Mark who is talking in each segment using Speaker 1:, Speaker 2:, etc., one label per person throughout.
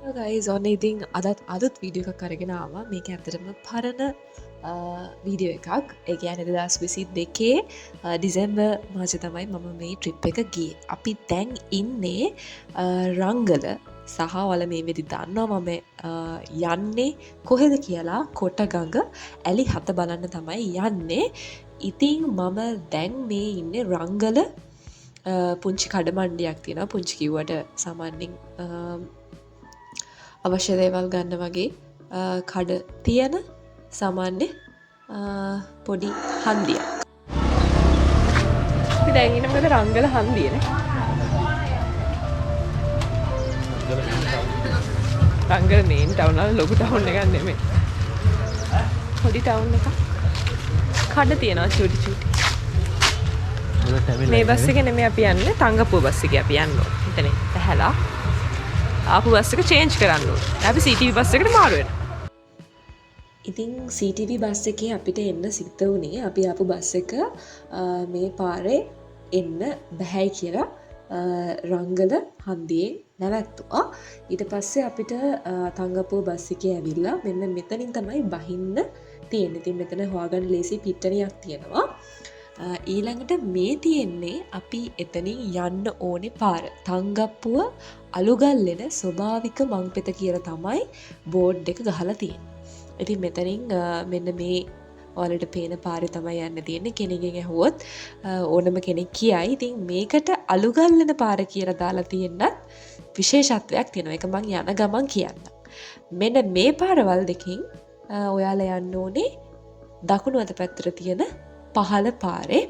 Speaker 1: Guys ඔන්න ඉතින් අදත් වීඩියෝ එකක් අරගෙන ආවා. මේක ඇත්තටම පරණ වීඩියෝ එකක්. ඒ කියන්නේ 2022 ඩිසෙම්බර් මාසේ තමයි මම මේ ට්‍රිප් එක ගියේ. අපි දැන් ඉන්නේ රංගල සහ ඔයාලා මේ වෙදි දන්නවා මම යන්නේ කොහෙද කියලා කොටගඟ ඇලි 7 බලන්න තමයි යන්නේ. ඉතින් මම දැන් මේ ඉන්නේ රංගල පුංචි කඩමණ්ඩියක් තියෙනවා. පුංචි කිව්වට සාමාන්‍යයෙන් අවශ්‍ය දේවල් ගන්න වගේ කඩ තියෙන සාමාන්‍ය පොඩි හන්දියක්. අපි දැන් ඉන්නේ මොකද රංගල හන්දියනේ. රංගල මේන් ටවුන් වල ලොකු ටවුන් එකක් නෙමෙයි. පොඩි ටවුන් එකක්. කඩ තියෙනවා චූටි චූටි. මේ බස් එකේ නෙමෙයි අපි යන්නේ තංගපුව බස් එකේ අපි යන්න ඕනේ. එතන ඇහැලා ආපු බස් එක චේන්ජ් කරන්න ඕනේ. අපි CTV බස් එකට මාරු වෙනවා. ඉතින් CTV බස් එකේ අපිට එන්න සිද්ධ වුණේ අපි ආපු බස් එක මේ පාරේ එන්න බැහැයි කියලා රංගල හන්දියෙන් නැවැත්තුවා. ඊට පස්සේ අපිට තංගපුව බස් එකේ ඇවිල්ලා මෙන්න මෙතනින් තමයි බහින්න තියෙන්නේ. ඉතින් මෙතන හොයාගන්න ලේසි පිට්ටනියක් තියෙනවා. ඊළඟට මේ තියෙන්නේ අපි එතනින් යන්න ඕනේ පාර. තංගප්පුව අලුගල්ලෙන ස්වභාවික මංපෙත කියලා තමයි බෝඩ් එක ගහලා තියෙන්නේ. ඉතින් මෙතනින් මෙන්න මේ ඔයාලට පේන පාරේ තමයි යන්න තියෙන්නේ. කෙනෙක්ගෙන් ඇහුවොත් ඕනම කෙනෙක් කියයි. ඉතින් මේකට අලුගල්ලෙන පාර කියලා දාලා තියෙන්නත් විශේෂත්වයක් තියෙනවා. ඒක මං යන ගමන් කියන්නම්. මෙන්න මේ පාරවල් දෙකෙන් ඔයාලා යන්න ඕනේ දකුණු අත පැත්තට තියෙන පහළ පාරේ.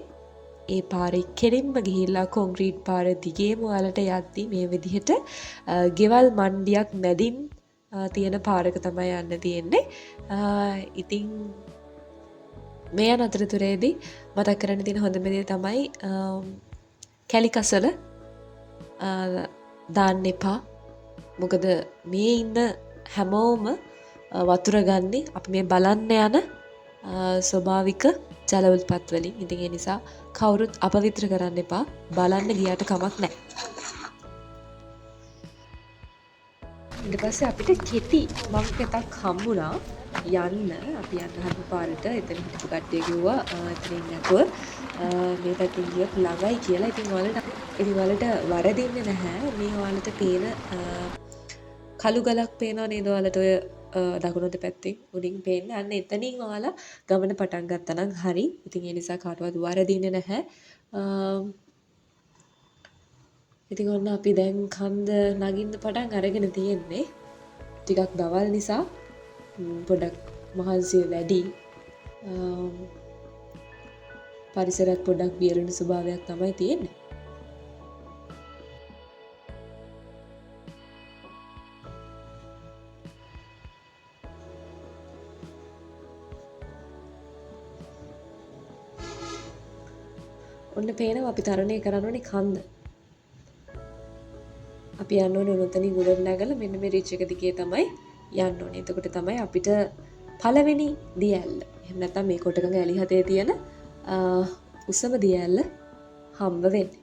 Speaker 1: ඒ පාරේ කෙලින්ම ගිහිල්ලා කොන්ක්‍රීට් පාර දිගේම ඔයාලට යද්දි මේ විදිහට ගෙවල් මණ්ඩියක් මැදින් තියෙන පාරක තමයි යන්න තියෙන්නේ. ඉතින් මේ යන අතරතුරේදී මතක් කරන්න තියෙන හොඳම දේ තමයි කැලිකසල දාන්න එපා. මොකද මේ ඉන්න හැමෝම වතුර ගන්නේ අපි මේ බලන්න යන ස්වභාවික ජල උල්පත් වලින්. ඉතින් ඒ නිසා කවුරුත් අපවිත්‍ර කරන්න එපා. බලන්න ගියාට කමක් නැහැ. ඊට පස්සේ අපිට කෙටි මංපෙතක් හම්බුණා යන්න. අපි යන්න හදපු පාරට එතන හිටපු කට්ටිය කිව්වා එතනින් නැතුව මේ පැත්තෙන් ගියොත් ළඟයි කියලා. ඉතින් ඔයාලට වරදින්නේ නැහැ. මේ ඔයාලට පේන කළු ගලක් පේනව නේද ඔයාලට ඔය දකුණත පැත්තෙන් උඩින් පේන්නේ. අන්න එතනින් ඔයාලා ගමන පටන් ගත්තා නම් හරි. ඉතින් ඒ නිසා කාටවත් වරදින්නේ නැහැ. ඉතින් ඔන්න අපි දැන් කන්ද නගින්න පටන් අරගෙන තියෙන්නේ. ටිකක් දවල් නිසා පොඩක් මහන්සිය වැඩි. පරිසරයක් පොඩක් වියලුණු ස්වභාවයක් තමයි තියෙන්නේ. ඔන්න පේනවා අපි තරණය කරන්න ඕනේ කන්ද. අපි යන්න ඕනේ උනතනින් උඩට නැගලා මෙන්න මේ රිච් එක දිගේ තමයි යන්න ඕනේ. එතකොට තමයි අපිට පළවෙනි දියැල්ල. එහෙම නැත්නම් මේ කොටගඟ ඇලි හතේ තියෙන උසම දියැල්ල හම්බ වෙන්නේ.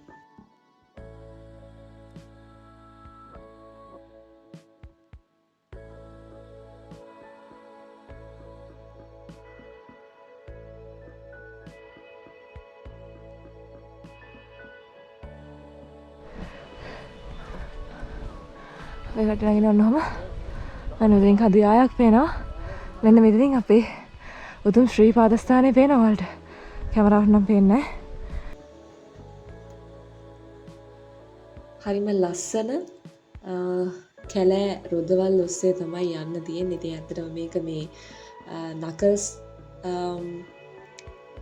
Speaker 1: ඔයකට නැගින ඔන්නම අනුදින් කදු යායක් පේනවා. මෙන්න මෙතනින් අපේ උතුම් ශ්‍රී පාදස්ථානය පේනවා ඔයාලට. කැමරාවට නම් පේන්නේ නැහැ. හරිම ලස්සන කැලෑ රොදවල් ඔස්සේ තමයි යන්න තියෙන්නේ. ඉතින් ඇත්තටම මේක මේ නකල්ස්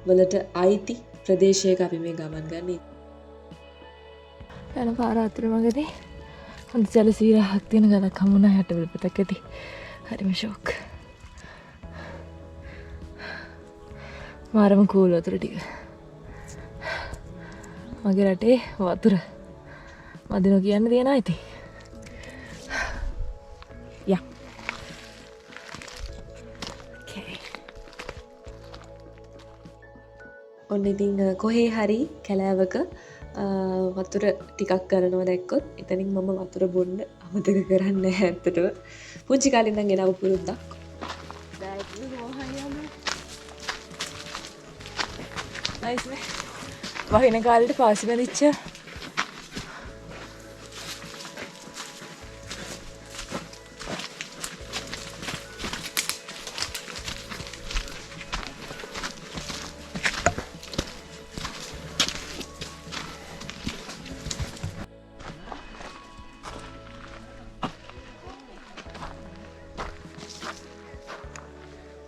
Speaker 1: වලට අයිති ප්‍රදේශයක අපි මේ ගමන් ගන්නේ. යන පාර අතරමඟදී හොඳ ජල සීරාවක් තියෙන ගලක් හමුණා යට පිටපතක් ඇති. හරිම ෂොක්. මාරම කූල් වතුර ටික. මගේ රටේ වතුර මදිනෝ කියන්න තියෙනවා ඉතින්. යා. Okay. ඔන්න ඉතින් කොහේ හරි කැලෑවක වතුර ටිකක් කරනවා දැක්කොත් එතනින් මම වතුර බොන්න අමතක කරන්නේ නැහැ ඇත්තටම. පුංචි කාලේ ඉඳන් ගෙනාවු පුරුද්දක්. වහින කාලේට පාසි බැඳිච්ච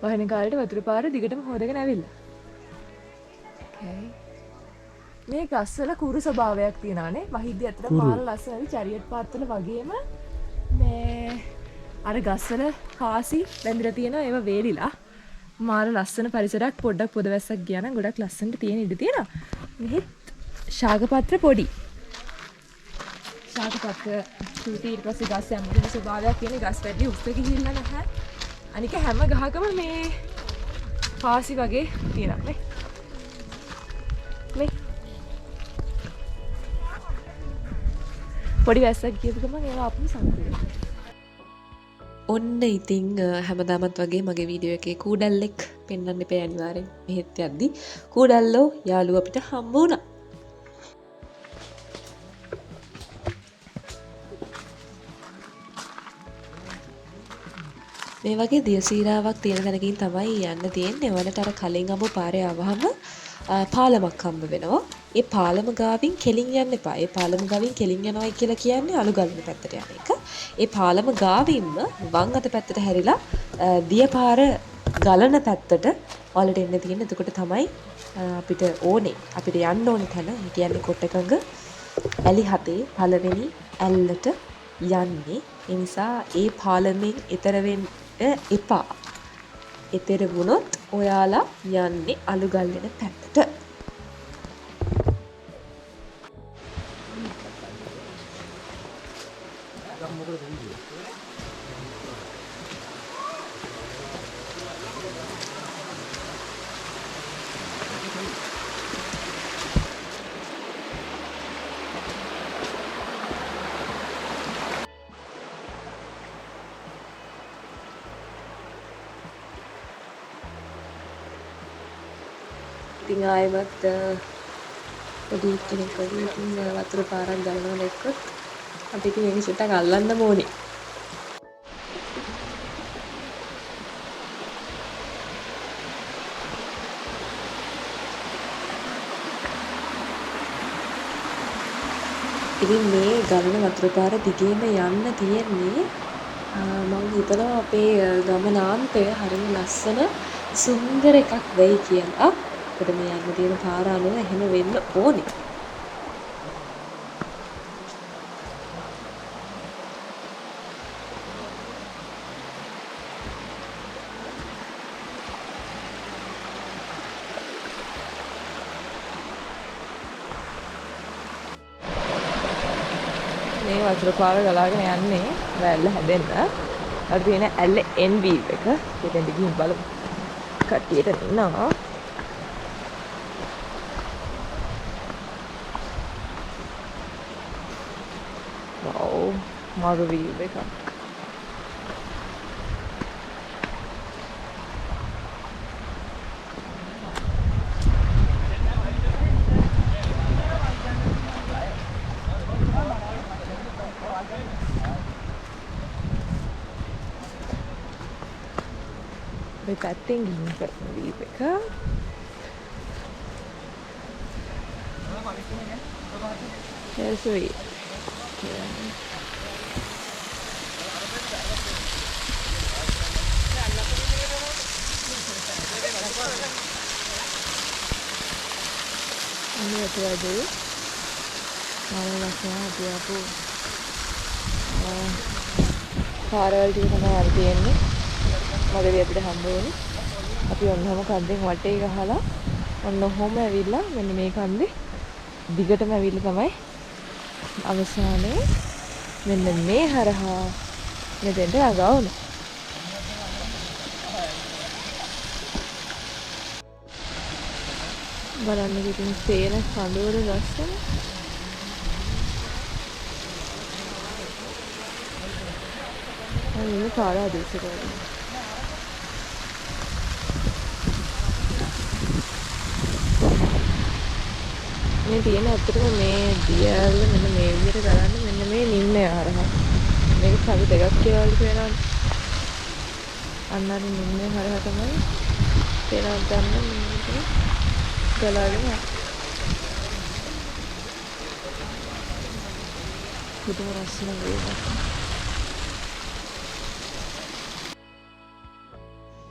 Speaker 1: වහින කාලේට වතුර පාර දිගටම හොදගෙන ඇවිල්ලා. මේ ගස්වල කුරු ස්වභාවයක් තියෙනවානේ. වහිද්දි අතට මාර ලස්සනයි චරියට් පාත්වල වගේම මේ අර ගස්වල කාසි බැඳලා තියෙනවා. ඒවා වේලිලා. මාර ලස්සන පරිසරයක්. පොඩ්ඩක් පොද වැස්සක් ගියා නම් ගොඩක් ලස්සනට තියෙන ඉඩ තියෙනවා. මෙහෙත් ශාකපත්‍ර පොඩි. ශාකපත්‍ර ඊට පස්සේ ගස් යම්කිසි ස්වභාවයක් තියෙන ගස් වැඩි උස්ස ගිහිල්ලා නැහැ. අනික හැම ගහකම මේ පාසි වගේ තියෙනවා නේ. මේ පොඩි වැස්සක් ගියපු ගමන් ඒවා අපිම සංකේතය. ඔන්න ඉතින් හැමදාමත් වගේ මගේ වීඩියෝ එකේ කූඩල්ලෙක් පෙන්වන්න එපා අනිවාර්යෙන්. මෙහෙත් යද්දි කූඩල්ලෝ යාළුවා අපිට හම්බ වුණා. මේ වගේ දියසීරාවක් තියෙන තැනකින් තමයි යන්න තියෙන්නේ. වලට අර කලින් ආපු පාරේ ආවහම පාලමක් හම්බ වෙනවා. ඒ පාලම ගාවින් කෙලින් යන්න එපා. ඒ පාලම ගාවින් කෙලින් යනවායි කියලා කියන්නේ අලුගල්ලේ පැත්තට යන එක. ඒ පාලම ගාවින්ම වම් අත පැත්තට හැරිලා දියපාර ගලන පැත්තට ඔයාලට එන්න තියෙන. එතකොට තමයි අපිට ඕනේ. අපිට යන්න ඕනේ තැන. ඒ කියන්නේ කොටකඟ ඇලි 7 පළවෙනි ඇල්ලට යන්නේ. ඒ නිසා ඒ පාලමෙන් ඈතර වෙන්න එපා. ඈතර වුණොත් ඔයාලා යන්නේ අලුගල්ලෙන පැත්තට. ඉතින් ආයෙමත් පොඩි කෙනෙක් වගේ ඉතින් වතුර පාරක් ගලනවා දැක්කොත් අපි ඉතින් මේක චුට්ටක් අල්ලන්න ඕනේ. ඉතින් මේ ගලන වතුර පාර දිගේම යන්න තියෙන්නේ මම හිතනවා අපේ ගමනාන්තය හරිම ලස්සන සුන්දර එකක් වෙයි කියලා. අපිට මේ යන්න තියෙන පාර අනුව එහෙම වෙන්න ඕනේ. මේ වතුර පාර ගලාගෙන යන්නේ වැල්ල හැදෙන්න. අර තියෙන ඇල්ල NV එක. ඒකෙන්ද ගිහින් බලමු. කට්ටියට ඉන්නවා. Wow, මාරු view එකක්. මේ පැත්තෙන් ගිහින් කරන view එක. Here's the view. ini itu aja malah langsung aja aku පාරවල් ටික තමයි අර තියෙන්නේ මගදී අපිට හම්බ වෙන්නේ අපි ඔන්නම කන්දෙන් වටේ ගහලා ඔන්න ඔහොම ඇවිල්ලා මෙන්න මේ කන්දේ දිගටම ඇවිල්ලා තමයි අවසානයේ මෙන්න මේ හරහා මෙතෙන්ට ගාවුනේ බලන්න ඉතින් තේන කඳවුර ලස්සන ini parah deh sekarang. මේ තියෙන ඇත්තටම මේ දියල්ල මෙන්න මේ විදිහට කරන්න මෙන්න මේ නිම්නය හරහා. මේක සවි දෙකක් කියලා වගේ වෙනවා. අන්න අර නිම්නය හරහා තමයි තේරෙන්න ගන්න මේක ගලාගෙන පුදුම රසන වේවා.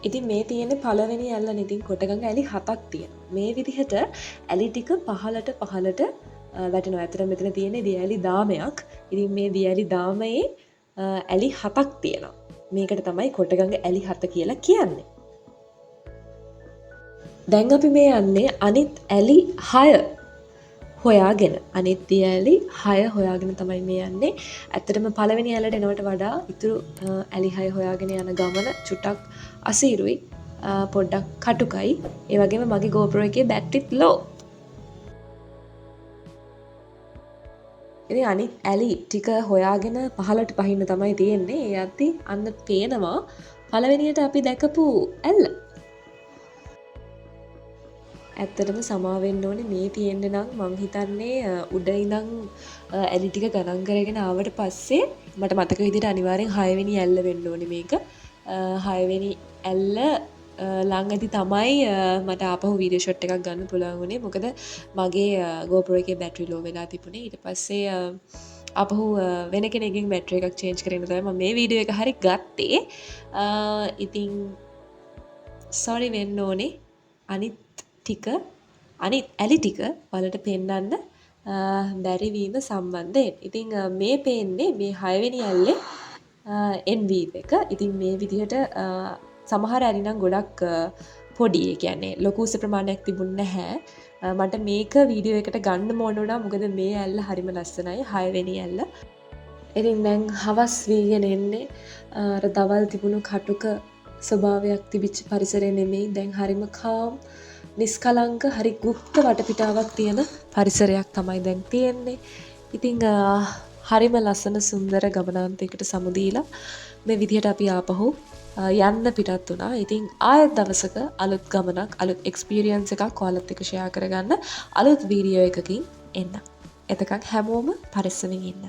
Speaker 1: ඉතින් මේ තියෙන්නේ පළවෙනි ඇල්ලනේ. ඉතින් කොටගඟ ඇලි 7ක් තියෙනවා. මේ විදිහට ඇලි ටික පහළට වැටෙනවා. ඇත්තට මෙතන තියෙන්නේ දියඇලි 10ක්. ඉතින් මේ දියඇලි 10ේ ඇලි 7ක් තියෙනවා. මේකට තමයි කොටගඟ ඇලි 7 කියලා කියන්නේ. දැන් අපි මේ යන්නේ අනිත් ඇලි 6 හොයාගෙන. අනිත් දියඇලි 6 හොයාගෙන තමයි මේ යන්නේ. ඇත්තටම පළවෙනි ඇලට එනවට වඩා ඉතුරු ඇලි 6 හොයාගෙන යන ගමන චුට්ටක් අසීරුයි, පොඩ්ඩක් කටුකයි. ඒ වගේම මගේ GoPro එකේ බැටරිත් low. ඉතින් අනිත් ඇලි ටික හොයාගෙන පහළට පහින්න තමයි තියෙන්නේ. ඒ යද්දි අන්න පේනවා පළවෙනියට අපි දැකපු ඇල්ල. ඇත්තටම සමා වෙන්න ඕනේ මේ තියෙන්නේ නම් මං හිතන්නේ උඩ ඉඳන් ඇලි ටික ගණන් කරගෙන ආවට පස්සේ මට මතක විදිහට අනිවාර්යෙන් 6 වෙනි ඇල්ල වෙන්න ඕනේ මේක. 6 වෙනි ඇල්ල ළඟදී තමයි මට ආපහු වීඩියෝ ෂොට් එකක් ගන්න පුළුවන් වුණේ. මොකද මගේ GoPro එකේ බැටරි ලෝ වෙලා තිබුණේ. ඊට පස්සේ ආපහු වෙන කෙනෙක්ගෙන් බැටරි එකක් චේන්ජ් කරගෙන තමයි මම මේ වීඩියෝ එක හරි ගත්තේ. ඉතින් sorry වෙන්න ඕනේ. අනිත් ඇලි ටික වලට පෙන්වන්න බැරි වීම සම්බන්ධයෙන්. ඉතින් මේ පේන්නේ මේ 6 වෙනි ඇල්ලේ NV එක. ඉතින් මේ විදිහට සමහර ඇලි නම් ගොඩක් පොඩි. ඒ කියන්නේ ලොකු උස ප්‍රමාණයක් තිබුණ නැහැ. මට මේක වීඩියෝ එකට ගන්න ඕන වුණා. මොකද මේ ඇල්ල හරිම ලස්සනයි. 6 වෙනි ඇල්ල. ඉතින් දැන් හවස් වීගෙන එන්නේ. අර දවල් තිබුණු කටුක ස්වභාවයක් තිබිච්ච පරිසරය නෙමෙයි. දැන් හරිම කාම්, නිස්කලංක, හරි ගුප්ත වටපිටාවක් තියෙන පරිසරයක් තමයි දැන් තියෙන්නේ. ඉතින් හරිම ලස්සන සුන්දර ගමනාන්තයකට සමුදීලා මේ විදිහට අපි ආපහු යන්න පිටත් වුණා. ඉතින් ආයෙත් දවසක අලුත් ගමනක්, අලුත් එක්ස්පීරියන්ස් එකක් ඔයාලත් එක්ක ෂෙයා කරගන්න අලුත් වීඩියෝ එකකින් එන්න. එතකන් හැමෝම පරිස්සමින් ඉන්න.